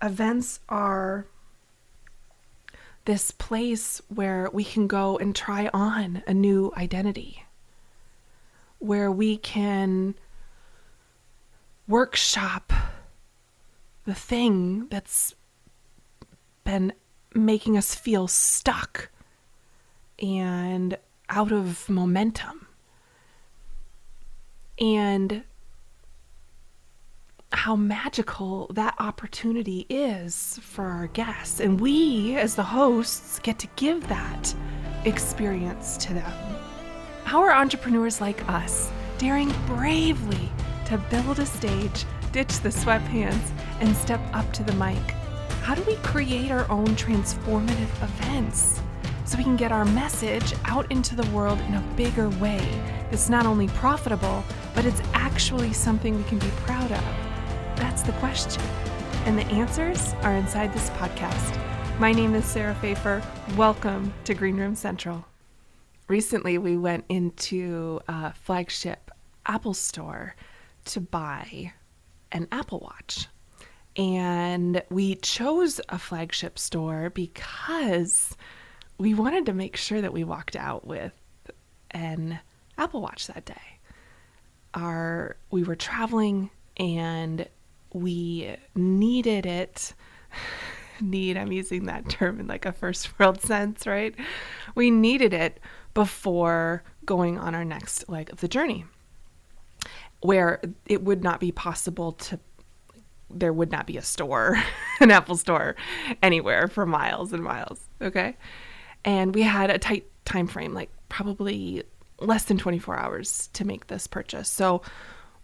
events are this place where we can go and try on a new identity, where we can workshop the thing that's been making us feel stuck and out of momentum. And how magical that opportunity is for our guests. And we, as the hosts, get to give that experience to them. How are entrepreneurs like us daring bravely to build a stage, ditch the sweatpants, and step up to the mic? How do we create our own transformative events so we can get our message out into the world in a bigger way that's not only profitable, but it's actually something we can be proud of? That's the question. And the answers are inside this podcast. My name is Sarah Pfeiffer. Welcome to Green Room Central. Recently, we went into a flagship Apple store to buy an Apple Watch. And we chose a flagship store because we wanted to make sure that we walked out with an Apple Watch that day. We were traveling and we needed it. I'm using that term in like a first world sense, right? We needed it before going on our next leg of the journey, where it would not be possible there would not be a store, an Apple store anywhere for miles and miles. Okay. And we had a tight time frame, like probably less than 24 hours to make this purchase. So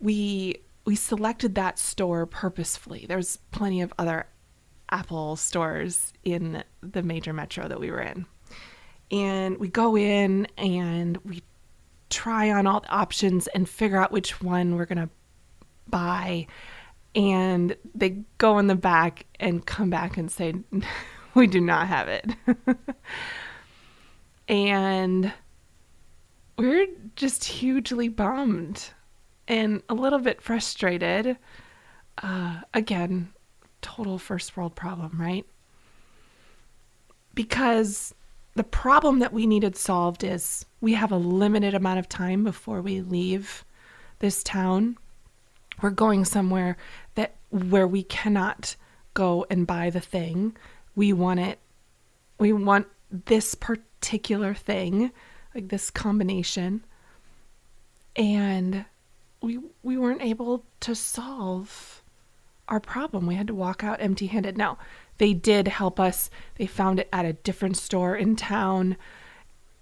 we selected that store purposefully. There's plenty of other Apple stores in the major metro that we were in. And we go in and we try on all the options and figure out which one we're going to buy. And they go in the back and come back and say, we do not have it. And we're just hugely bummed and a little bit frustrated. Again, total first world problem, right? Because the problem that we needed solved is we have a limited amount of time before we leave this town. We're going somewhere where we cannot go and buy the thing. We want it. We want this particular thing, like this combination. And we weren't able to solve our problem. We had to walk out empty-handed. Now, they did help us. They found it at a different store in town,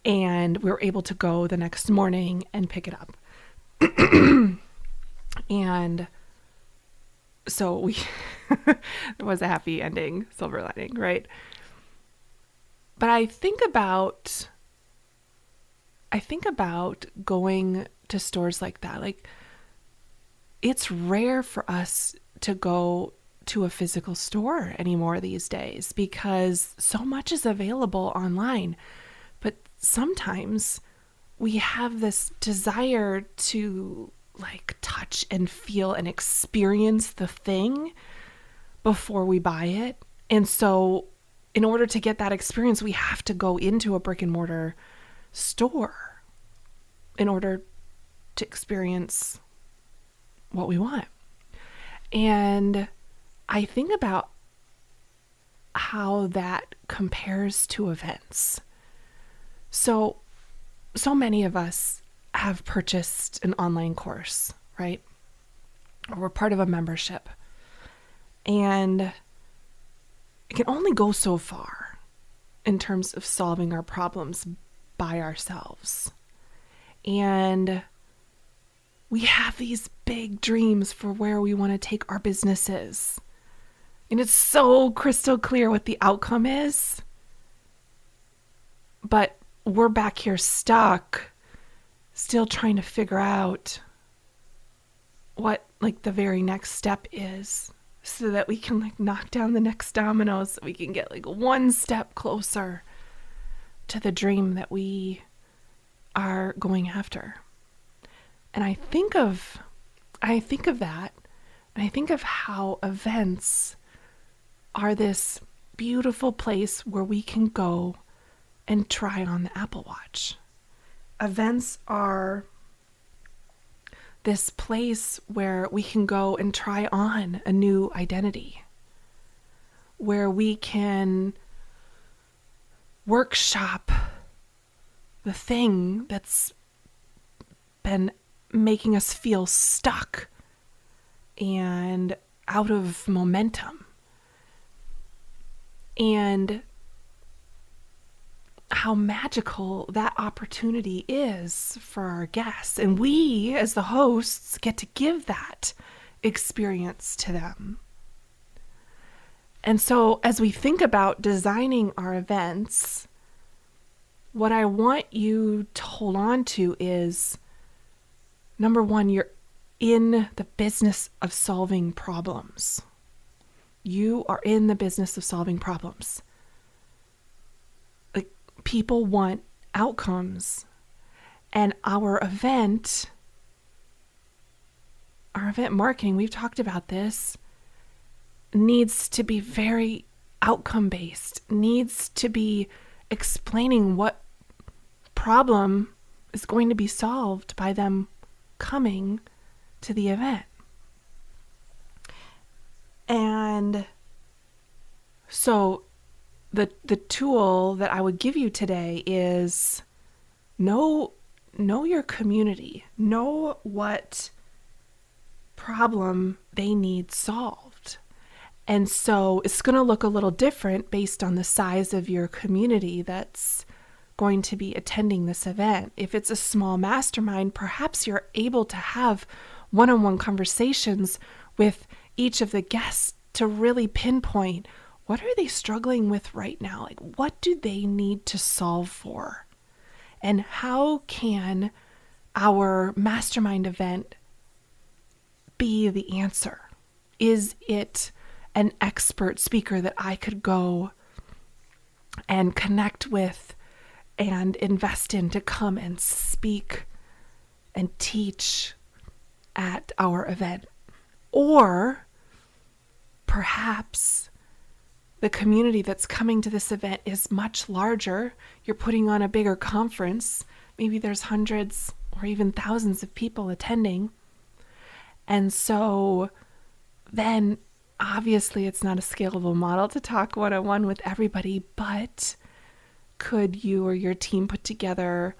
and we were able to go the next morning and pick it up. And so there was a happy ending, silver lining, right? But I think about going to stores like that. Like, it's rare for us to go to a physical store anymore these days because so much is available online. But sometimes we have this desire to like touch and feel and experience the thing before we buy it. And so in order to get that experience, we have to go into a brick and mortar store in order to experience what we want. And I think about how that compares to events. So many of us have purchased an online course, right? Or we're part of a membership. And it can only go so far in terms of solving our problems by ourselves. And we have these big dreams for where we want to take our businesses. And it's so crystal clear what the outcome is. But we're back here stuck, still trying to figure out what like the very next step is so that we can like knock down the next domino so we can get like one step closer to the dream that we are going after. And I think of that, and I think of how events are this beautiful place where we can go and try on the Apple Watch. Events are this place where we can go and try on a new identity, where we can workshop the thing that's been making us feel stuck and out of momentum. And how magical that opportunity is for our guests. And we, as the hosts, get to give that experience to them. And so as we think about designing our events, what I want you to hold on to is, number one, you're in the business of solving problems. You are in the business of solving problems. Like, people want outcomes. And our event marketing, we've talked about this, needs to be very outcome based, needs to be explaining what problem is going to be solved by them coming to the event. And so the tool that I would give you today is know your community, know what problem they need solved. And so it's going to look a little different based on the size of your community that's going to be attending this event. If it's a small mastermind, perhaps you're able to have one-on-one conversations with each of the guests to really pinpoint, what are they struggling with right now? Like, what do they need to solve for? And how can our mastermind event be the answer? Is it an expert speaker that I could go and connect with and invest in to come and speak and teach at our event? Or perhaps the community that's coming to this event is much larger. You're putting on a bigger conference. Maybe there's hundreds or even thousands of people attending. And so then obviously it's not a scalable model to talk one-on-one with everybody, but could you or your team put together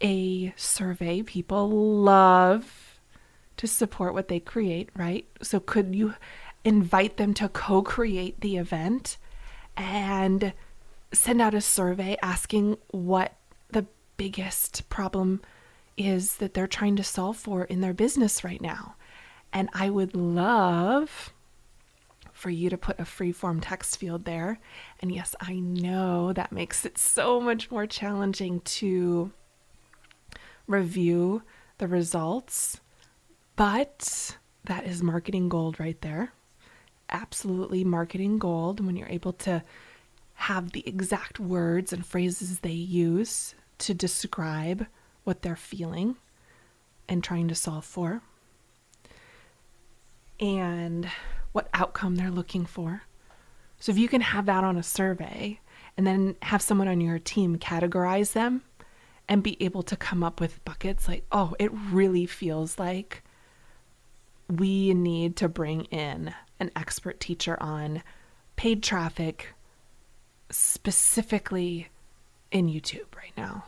a survey? People love to support what they create, right? So could you invite them to co-create the event and send out a survey asking what the biggest problem is that they're trying to solve for in their business right now? And I would love for you to put a free-form text field there. And yes, I know that makes it so much more challenging to review the results, but that is marketing gold right there. Absolutely marketing gold when you're able to have the exact words and phrases they use to describe what they're feeling and trying to solve for, and what outcome they're looking for. So if you can have that on a survey and then have someone on your team categorize them and be able to come up with buckets like, oh, it really feels like we need to bring in an expert teacher on paid traffic, specifically in YouTube right now.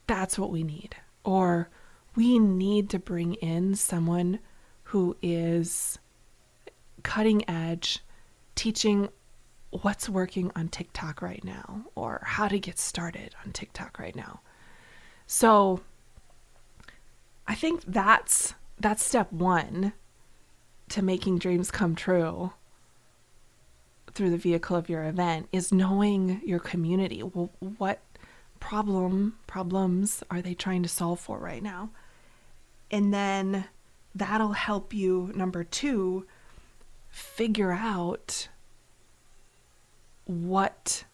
That's what we need. Or we need to bring in someone who is cutting edge, teaching what's working on TikTok right now, or how to get started on TikTok right now. So I think that's step one to making dreams come true through the vehicle of your event, is knowing your community. Well, what problems are they trying to solve for right now? And then that'll help you, number two, figure out what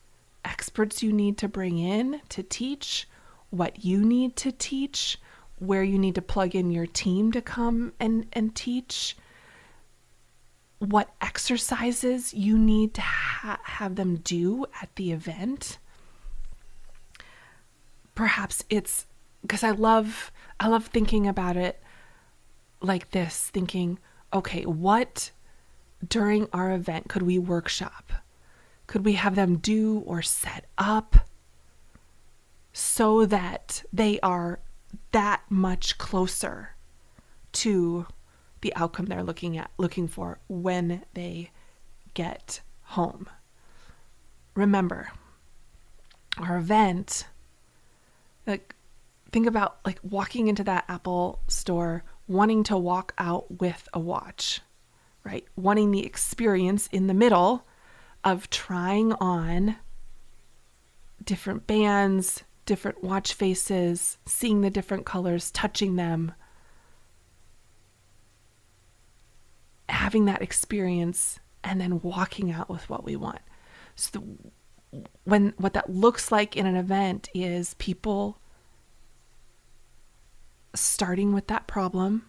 experts you need to bring in to teach, what you need to teach, where you need to plug in your team to come and teach. what exercises you need to have them do at the event. Perhaps it's because I love thinking about it like this, thinking, okay, what during our event could we workshop? Could we have them do or set up so that they are that much closer to the outcome they're looking for when they get home? Remember, our event, like, think about like walking into that Apple store, wanting to walk out with a watch, right? Wanting the experience in the middle of trying on different bands, different watch faces, seeing the different colors, touching them, having that experience, and then walking out with what we want. So what that looks like in an event is people starting with that problem,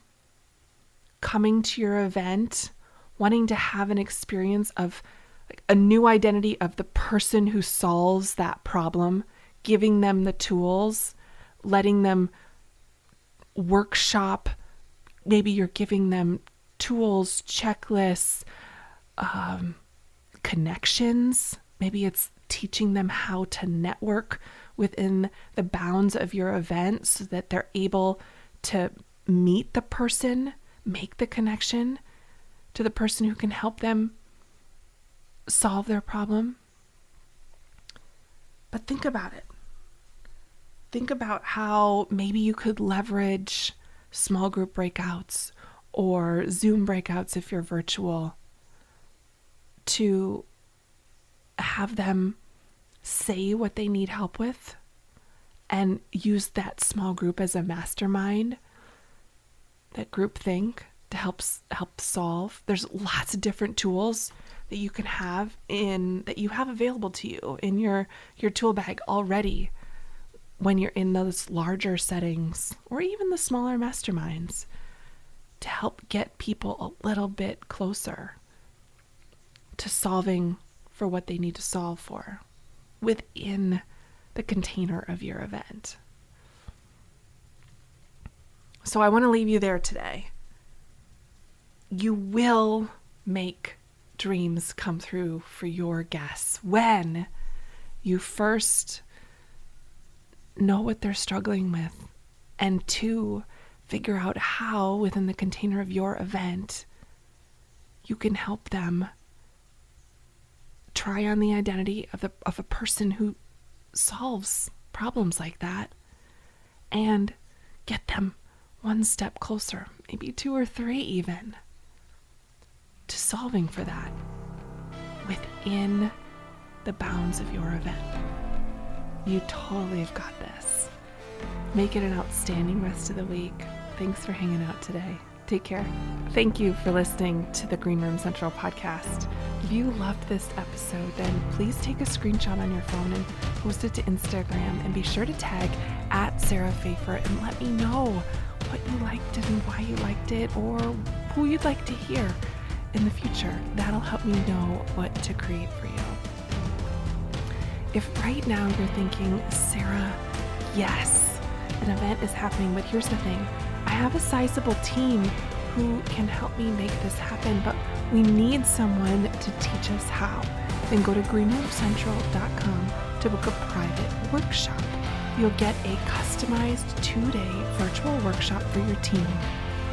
coming to your event, wanting to have an experience of like a new identity of the person who solves that problem, giving them the tools, letting them workshop. Maybe you're giving them tools, checklists, connections. Maybe it's teaching them how to network within the bounds of your event so that they're able to meet the person, make the connection to the person who can help them solve their problem. But think about it. Think about how maybe you could leverage small group breakouts or Zoom breakouts if you're virtual to have them say what they need help with and use that small group as a mastermind, that group think to help solve. There's lots of different tools that you can have that you have available to you in your tool bag already when you're in those larger settings or even the smaller masterminds to help get people a little bit closer to solving for what they need to solve for within the container of your event. So I want to leave you there today. You will make dreams come through for your guests when you first know what they're struggling with, and two, figure out how within the container of your event you can help them try on the identity of a person who solves problems like that and get them one step closer, maybe 2 or 3 even, to solving for that within the bounds of your event. You totally have got this. Make it an outstanding rest of the week. Thanks for hanging out today. Take care. Thank you for listening to the Green Room Central podcast. If you loved this episode, then please take a screenshot on your phone and post it to Instagram, and be sure to tag @SarahPfeiffer and let me know what you liked and why you liked it, or who you'd like to hear in the future. That'll help me know what to create for you. If right now you're thinking, Sarah, yes, an event is happening, but here's the thing, I have a sizable team who can help me make this happen, but we need someone to teach us how. Then go to greenroomcentral.com to book a private workshop. You'll get a customized 2-day virtual workshop for your team.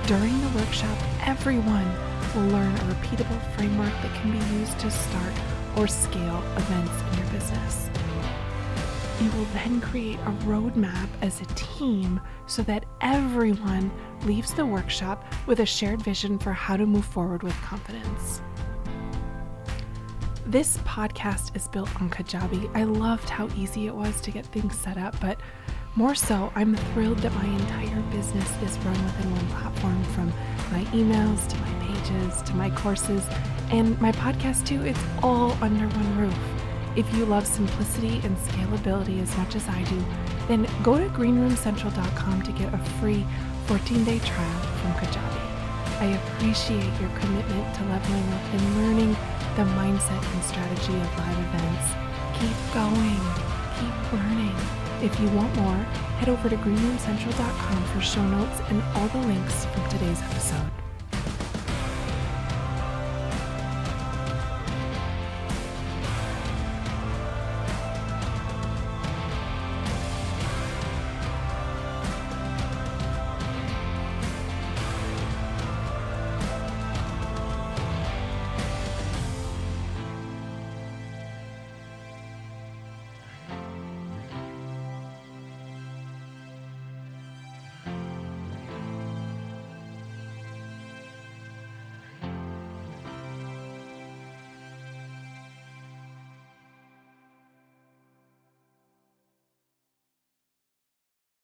During the workshop, everyone will learn a repeatable framework that can be used to start or scale events in your business. You will then create a roadmap as a team so that everyone leaves the workshop with a shared vision for how to move forward with confidence. This podcast is built on Kajabi. I loved how easy it was to get things set up, but more so, I'm thrilled that my entire business is run within one platform, from my emails to my pages to my courses and my podcast too. It's all under one roof. If you love simplicity and scalability as much as I do, then go to greenroomcentral.com to get a free 14-day trial from Kajabi. I appreciate your commitment to leveling up and learning the mindset and strategy of live events. Keep going. Keep learning. If you want more, head over to greenroomcentral.com for show notes and all the links from today's episode.